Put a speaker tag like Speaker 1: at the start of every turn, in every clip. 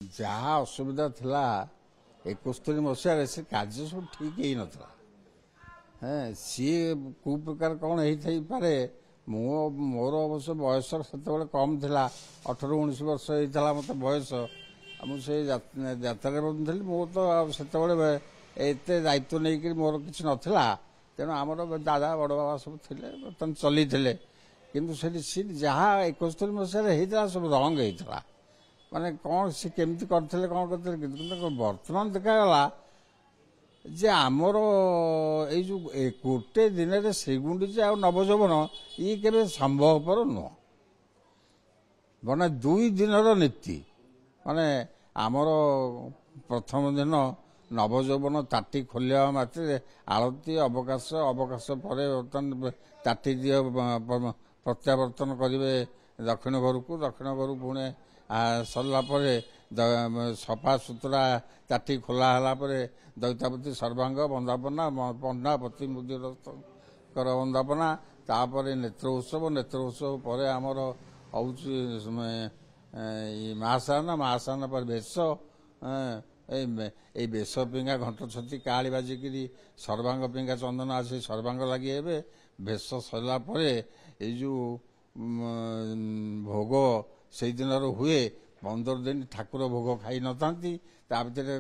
Speaker 1: जहा असुविधा थिला 71 मसीह से कार्य सब ठीक ही नथला सी को प्रकार कौन होई पारे मोर अवश्य बयस से कम थिला 18-19 वर्ष होता मत बयस मुझे यात्रा बंधुली मो तो से एत दायित्व नहीं मोर कि नाला तेणु आमर दादा बड़ बाबा सब थे बर्तमान चली कि जहाँ 71 मसीह सब रंग होता माने कौन सी केमती करते कौन करते बर्तमान देखागला जे आमर ये जो गोटे दिन में श्रीगुंडीची आ नवजौवन ये केवे संभवपर नुह माने 2 दिन नीति माने आमर प्रथम दिन नवजौवन ताटी खोलिया मात्र आलती अवकाश अवकाश पर बर्तमान ताटी दिए प्रत्यावर्तन करेंगे दक्षिण घर को दक्षिण घर पुणे सरला सफा सुतरा ताटी खोला दैतापति सर्वांग वंदापना पन्नापति मुदिर वंदापना तापर नेत्र उत्सव पर आमर हूँ महासाना पर भेष बेश पिंगा घंट छती काली बाजिकी सर्वांग पिंगा चंदन आसी सर्वांग लगे भेष सरला जो भोग से दिन हुए 15 दिन ठाकुर भोग खाई न था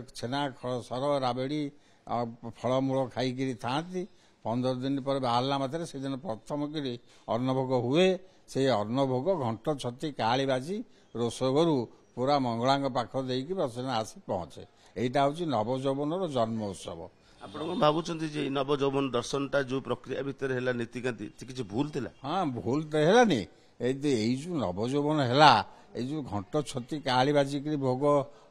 Speaker 1: छेना सर राबेड़ी फलमूल खाई था 15 दिन पर बाहर मात्र से दिन प्रथम कि अन्नभोग हुए से अन्नभोग घंट छती काली बाजी रोषगरु पूरा मंगला पाख देकी बसना आसी पहुंचे यहाँ हूँ नवजौवन जन्मोत्सव
Speaker 2: आप भावुं नवजौवन दर्शन टा जो प्रक्रिया भितर है नीतिकांति किसी भूल थिला
Speaker 1: हाँ भूल तो है यही जो नवजौवन है जो घंट छती काली बाजिक भोग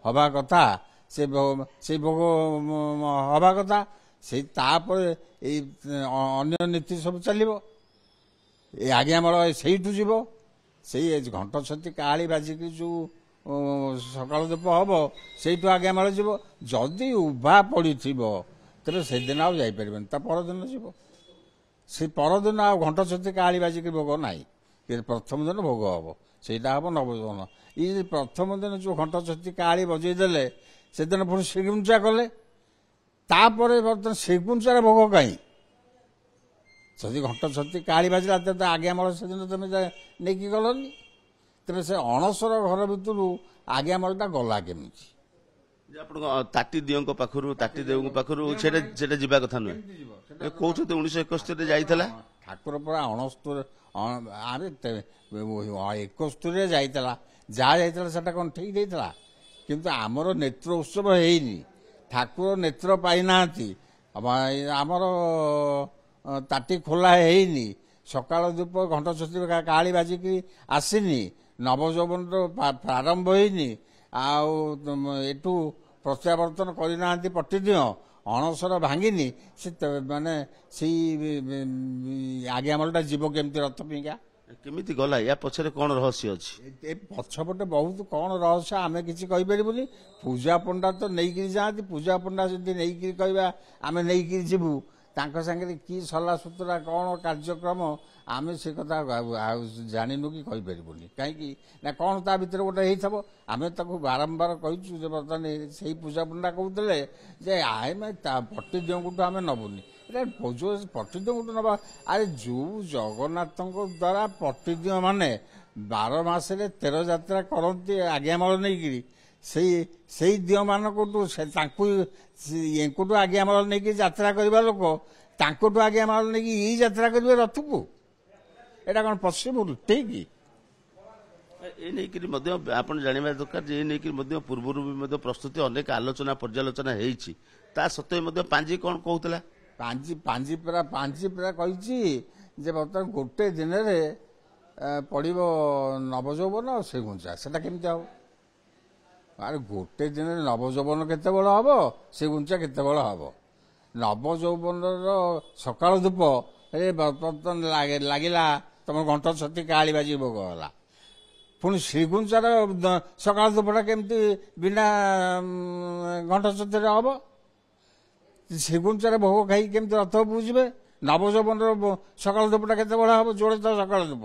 Speaker 1: हवा कथा से भोग हवा कथा से अन्य नीति सब चलो आज्ञामल से घंट छती काली बाजिक जो सकाल धूप हम से आज्ञामल जीव जदि उभा पड़ी तेरे से दिन आउ जापर परदिन जीव से परदिन आ घंट छती काली बाजिक भोग ना प्रथम दिन भोग हम से हम नवजौवन ये प्रथम दिन जो घंट छती काली बजेदेले से दिन पुणी श्रीगुंचा कले बर्तमान श्रीगुंचार भोग कहीं जदि घंट छती काली बाजिला तो आज्ञामल से दिन तुम नहीं गलनी तेरे से अणसर घर भितर आज्ञामलटा गला केमी
Speaker 2: ताटी दियों पाखु ताटी देव पाखु जावा कथा नुहे कौन 1971 जाइला
Speaker 1: ठाकुर पूरा 69 अरे 71 जाइला जहाँ जाइला सेटा कौन ठीक देता किंतु आमर नेत्र उत्सव है ठाकुर नेत्र पाईना आमर ताटी खोला है सकाल धूप घंट छती काली बाजिकी आसीनी नवजौवन प्रारंभ होनी आठू प्रत्यावर्तन करना पट्टिदिय अणसर भांगिनी से माने से आज्ञामलटा जीव केमती रथ पिंगा
Speaker 2: केमिति गला या पछरे कौन रहस्य अछि
Speaker 1: पछपटे बहुत कौन रहस्य आमे किछि कहि परिबुनी पूजा पंडा तो नहीं जाती पूजा पंडा जदि नहीं कहवा आमे नहीं जीवु तांको संगे कि सला सुतरा कौन कार्यक्रम आमे से कथा जानिनु कि कहि परिबुनी कहीं ना कौन ता भीतर गोटे होइथबो आमे ताको बारंबार कहिछु जे बर्तमान सेही पूजा पंडा कहउतले जे आमे पट्टी दियंगुटू आमे नबुनी पट्टी दियंगुटू नबा अरे जो जगन्नाथ द्वारा पट्टी दिय माने 12 मासरे 13 यात्रा करती आज्ञामल नहीं से दिय मानकटू एंकुटू आज्ञामल नहीं यात्रा करवा लोक तांकुटू आज्ञामल नहीं ये यात्रा करेंगे रथ को एटा कौन पॉसिबल ठीक
Speaker 2: आप जानवा दरकार ये पूर्वर भी प्रस्तुति अनेक आलोचना पर्यालोचना होता सत्वे पांजी कौन कहूला
Speaker 1: पांजी पूरा कही बर्तमान गोटे दिन पड़ो नवजौवन और श्रीगुंचा से केमती हम अरे गोटे दिन नवजौवन केते बड़ हम श्रीगुंचा केते बड़ हम नवजौवन सकाल धूप बर्तमान लगिला तुम घंट छती काली बाजी भोग है पुणी श्रीगुंचार सकाल धूपटा केमती बिना घंट छती हम श्रीगुंचार भोग खाई केमती रथ बुझे नवजौवन सकाल धूपटा केते बड़ हम जोड़े तो सकाल धूप